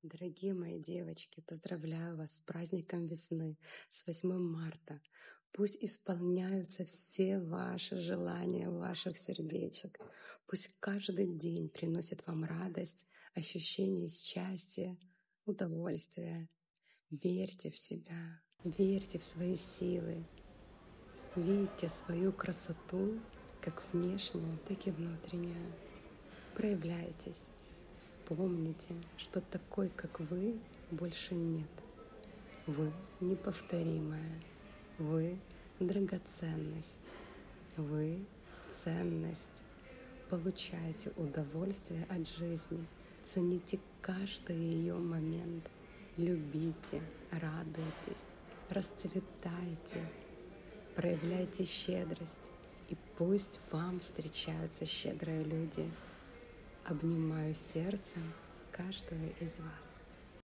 Дорогие мои девочки, поздравляю вас с праздником весны, с 8 марта. Пусть исполняются все ваши желания ваших сердечек. Пусть каждый день приносит вам радость, ощущение счастья, удовольствия. Верьте в себя, верьте в свои силы. Видите свою красоту, как внешнюю, так и внутреннюю. Проявляйтесь. Помните, что такой, как вы, больше нет. Вы неповторимая, вы драгоценность, вы ценность. Получайте удовольствие от жизни, цените каждый ее момент, любите, радуйтесь, расцветайте, проявляйте щедрость, и пусть вам встречаются щедрые люди. Обнимаю сердцем каждого из вас.